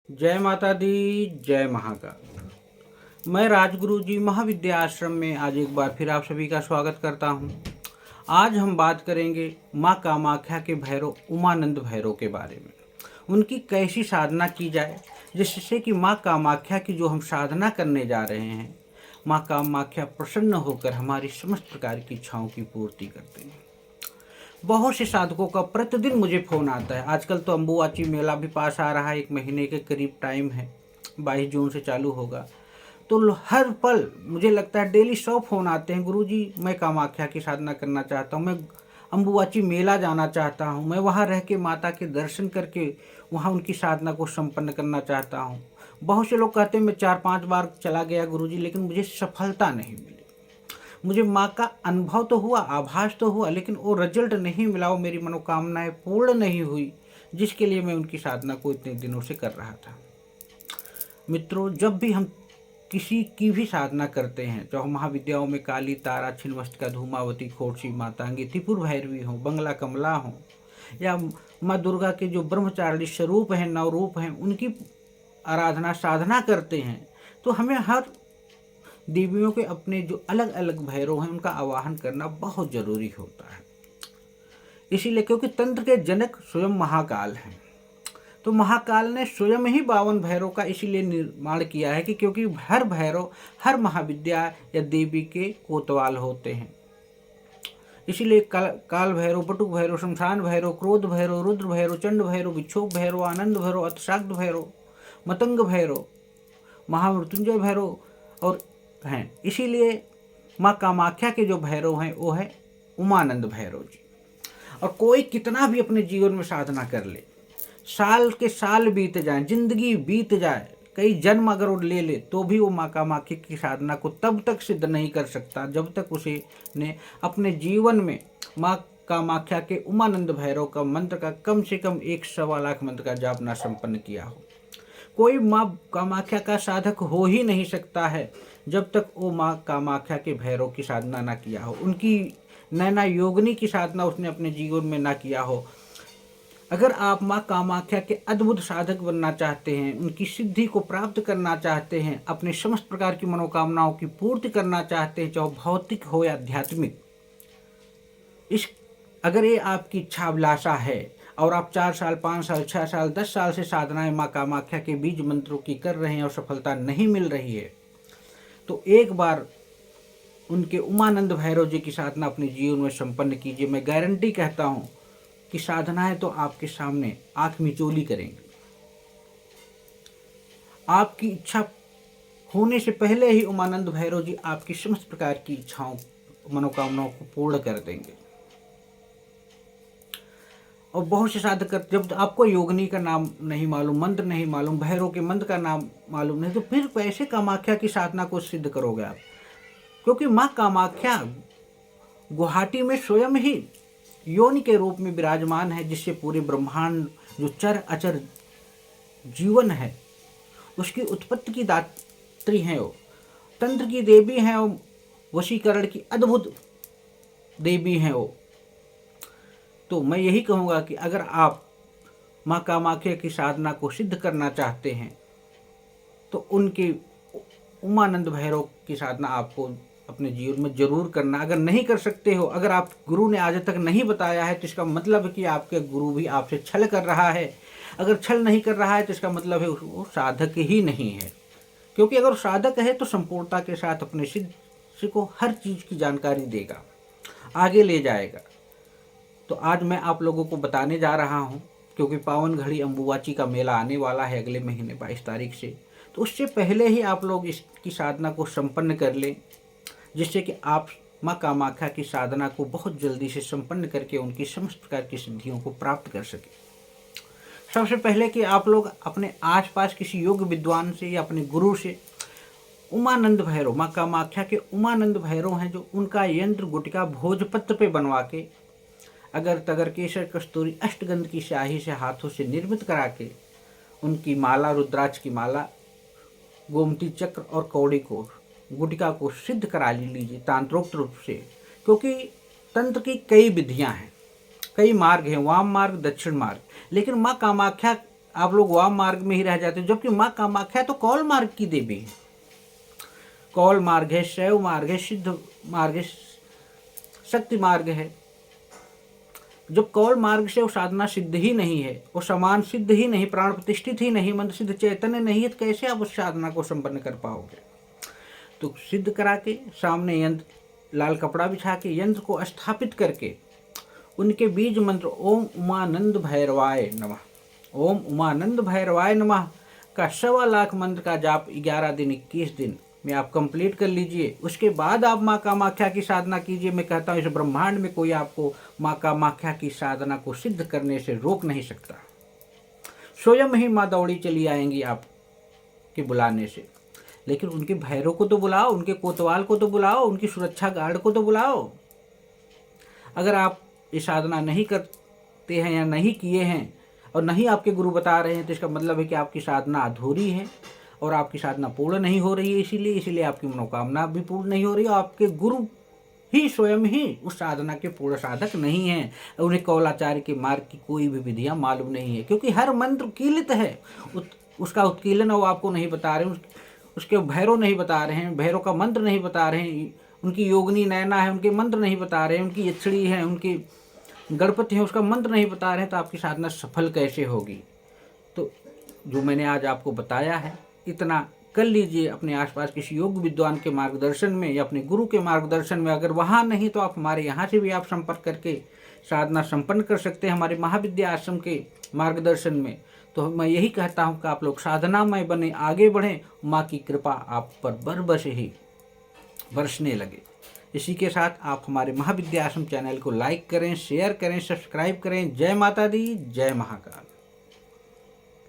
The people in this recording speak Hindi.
जय माता दी, जय महाकाल। मैं राजगुरु जी महाविद्या आश्रम में आज एक बार फिर आप सभी का स्वागत करता हूं। आज हम बात करेंगे माँ कामाख्या के भैरव उमानंद भैरव के बारे में। उनकी कैसी साधना की जाए जिससे कि माँ कामाख्या की जो हम साधना करने जा रहे हैं, माँ कामाख्या प्रसन्न होकर हमारी समस्त प्रकार की इच्छाओं की पूर्ति करते हैं। बहुत से साधकों का प्रतिदिन मुझे फ़ोन आता है। आजकल तो अम्बुवाची मेला भी पास आ रहा है, 1 महीने के करीब टाइम है, 22 जून से चालू होगा। तो हर पल मुझे लगता है डेली 100 फ़ोन आते हैं, गुरुजी मैं कामाख्या की साधना करना चाहता हूँ, मैं अम्बुवाची मेला जाना चाहता हूँ, मैं वहाँ रह के माता के दर्शन करके वहाँ उनकी साधना को संपन्न करना चाहता हूँ। बहुत से लोग कहते हैं मैं 4-5 बार चला गया गुरुजी, लेकिन मुझे सफलता नहीं मिली। मुझे माँ का अनुभव तो हुआ, आभास तो हुआ, लेकिन वो रिजल्ट नहीं मिला, वो मेरी मनोकामनाएं पूर्ण नहीं हुई जिसके लिए मैं उनकी साधना को इतने दिनों से कर रहा था। मित्रों, जब भी हम किसी की भी साधना करते हैं, चाहे महाविद्याओं में काली, तारा, छिन्नमस्तिका, धूमावती, खोड़सी, मातांगी, त्रिपुर भैरवी हो, बंगला कमला हो, या माँ दुर्गा के जो ब्रह्मचारिणी स्वरूप हैं, नवरूप हैं, उनकी आराधना साधना करते हैं, तो हमें हर देवियों के अपने जो अलग अलग भैरव हैं उनका आवाहन करना बहुत जरूरी होता है। इसीलिए क्योंकि तंत्र के जनक स्वयं महाकाल हैं, तो महाकाल ने स्वयं ही 52 भैरव का इसीलिए निर्माण किया है कि क्योंकि हर भैरव हर महाविद्या या देवी के कोतवाल होते हैं। इसीलिए काल भैरव, बटुक भैरव, शमशान भैरव, क्रोध भैरव, रुद्र भैरव, चंड भैरव, विक्षोभ भैरव, आनंद भैरव, अतशाक्त भैरव, मतंग भैरव, महामृत्युंजय भैरव और हैं। इसीलिए माँ कामाख्या के जो भैरव हैं वो है उमानंद भैरव जी। और कोई कितना भी अपने जीवन में साधना कर ले, साल के साल बीत जाए, जिंदगी बीत जाए, कई जन्म अगर वो ले ले, तो भी वो माँ कामाख्या की साधना को तब तक सिद्ध नहीं कर सकता जब तक उसे ने अपने जीवन में माँ कामाख्या के उमानंद भैरव का मंत्र का कम से कम 1.25 लाख मंत्र का जाप ना संपन्न किया हो। कोई माँ कामाख्या का साधक हो ही नहीं सकता है जब तक वो माँ कामाख्या के भैरव की साधना ना किया हो, उनकी नैना योगिनी की साधना उसने अपने जीवन में ना किया हो। अगर आप माँ कामाख्या के अद्भुत साधक बनना चाहते हैं, उनकी सिद्धि को प्राप्त करना चाहते हैं, अपने समस्त प्रकार की मनोकामनाओं की पूर्ति करना चाहते हैं, चाहे भौतिक हो या आध्यात्मिक, अगर ये आपकी इच्छा अभिलाषा है और आप 4 साल, 5 साल, 6 साल, 10 साल से साधनाएं माँ कामाख्या के बीज मंत्रों की कर रहे हैं और सफलता नहीं मिल रही है, तो एक बार उनके उमानंद भैरव जी की साधना अपने जीवन में संपन्न कीजिए। मैं गारंटी कहता हूँ कि साधनाएं तो आपके सामने आंख मिचोली करेंगी। आपकी इच्छा होने से पहले ही उमानंद भैरव जी आपकी समस्त प्रकार की इच्छाओं, मनोकामनाओं को पूर्ण कर देंगे। और बहुत से साधक, जब आपको योगिनी का नाम नहीं मालूम, मंत्र नहीं मालूम, भैरव के मंत्र का नाम मालूम नहीं, तो फिर कैसे कामाख्या की साधना को सिद्ध करोगे आप? क्योंकि माँ कामाख्या गुवाहाटी में स्वयं ही योनि के रूप में विराजमान है, जिससे पूरे ब्रह्मांड जो चर अचर जीवन है उसकी उत्पत्ति की दात्री हैं। वो तंत्र की देवी हैं, वो वशीकरण की अद्भुत देवी हैं वो। तो मैं यही कहूँगा कि अगर आप माँ कामाख्या की साधना को सिद्ध करना चाहते हैं तो उनके उमानंद भैरव की साधना आपको अपने जीवन में जरूर करना। अगर नहीं कर सकते हो, अगर आप गुरु ने आज तक नहीं बताया है, तो इसका मतलब है कि आपके गुरु भी आपसे छल कर रहा है। अगर छल नहीं कर रहा है तो इसका मतलब है वो साधक ही नहीं है। क्योंकि अगर साधक है तो संपूर्णता के साथ अपने शिष्य को हर चीज़ की जानकारी देगा, आगे ले जाएगा। तो आज मैं आप लोगों को बताने जा रहा हूँ, क्योंकि पावन घड़ी अम्बुवाची का मेला आने वाला है अगले महीने 22 तारीख से, तो उससे पहले ही आप लोग इसकी साधना को संपन्न कर लें, जिससे कि आप माँ कामाख्या की साधना को बहुत जल्दी से संपन्न करके उनकी समस्त प्रकार की सिद्धियों को प्राप्त कर सकें। सबसे पहले कि आप लोग अपने आसपास किसी योग्य विद्वान से या अपने गुरु से उमानंद भैरव, माँ कामाख्या के उमानंद भैरव हैं जो उनका यंत्र गुटिका भोजपत्र पे बनवा के, अगर तगर केसर कस्तूरी अष्टगंध की स्याही से हाथों से निर्मित करा के उनकी माला, रुद्राक्ष की माला, गोमती चक्र और कौड़ी को, गुटिका को सिद्ध करा लीजिए तांत्रोक्त रूप से। क्योंकि तंत्र की कई विधियां हैं, कई मार्ग हैं, वाम मार्ग, दक्षिण मार्ग, लेकिन माँ कामाख्या आप लोग वाम मार्ग में ही रह जाते हो, जबकि माँ कामाख्या तो कौल मार्ग की देवी है। कौल मार्ग है, शैव मार्ग है, सिद्ध मार्ग है, शक्ति मार्ग है। जब कौल मार्ग से वो साधना सिद्ध ही नहीं है, वो समान सिद्ध ही नहीं, प्राण प्रतिष्ठित ही नहीं, मंत्र सिद्ध चैतन्य नहीं है, तो कैसे आप उस साधना को संपन्न कर पाओगे। तो सिद्ध करा के सामने यंत्र, लाल कपड़ा बिछा के यंत्र को स्थापित करके उनके बीज मंत्र ओम उमानंद भैरवाय नमः, ओम उमानंद भैरवाय नमः का 1.25 लाख मंत्र का जाप 11 दिन 21 दिन में आप कंप्लीट कर लीजिए। उसके बाद आप माँ कामाख्या की साधना कीजिए। मैं कहता हूँ इस ब्रह्मांड में कोई आपको माँ कामाख्या की साधना को सिद्ध करने से रोक नहीं सकता। स्वयं ही माँ दौड़ी चली आएंगी आपके बुलाने से। लेकिन उनके भैरव को तो बुलाओ, उनके कोतवाल को तो बुलाओ, उनकी सुरक्षा गार्ड को तो बुलाओ। अगर आप ये साधना नहीं करते हैं या नहीं किए हैं और नहीं आपके गुरु बता रहे हैं, तो इसका मतलब है कि आपकी साधना अधूरी है और आपकी साधना पूर्ण नहीं हो रही है। इसीलिए आपकी मनोकामना भी पूर्ण नहीं हो रही है। आपके गुरु ही स्वयं ही उस साधना के पूर्ण साधक नहीं हैं। उन्हें कौलाचार्य के मार्ग की कोई भी विधियाँ मालूम नहीं है, क्योंकि हर मंत्र कीलित है। उसका उत्कीलन वो आपको नहीं बता रहे, उसके भैरव नहीं बता रहे हैं, भैरव का मंत्र नहीं बता रहे हैं, उनकी योगिनी नैना है उनके मंत्र नहीं बता रहे हैं, उनकी यक्षिणी है, उनकी गणपति है उसका मंत्र नहीं बता रहे हैं, तो आपकी साधना सफल कैसे होगी। तो जो मैंने आज आपको बताया है इतना कर लीजिए अपने आसपास किसी योग विद्वान के मार्गदर्शन में या अपने गुरु के मार्गदर्शन में। अगर वहाँ नहीं तो आप हमारे यहाँ से भी आप संपर्क करके साधना संपन्न कर सकते हैं हमारे महाविद्या आश्रम के मार्गदर्शन में। तो मैं यही कहता हूँ कि आप लोग साधनामय बने, आगे बढ़ें, माँ की कृपा आप पर बरबस ही बरसने लगे। इसी के साथ आप हमारे महाविद्या आश्रम चैनल को लाइक करें, शेयर करें, सब्सक्राइब करें। जय माता दी, जय महाकाल।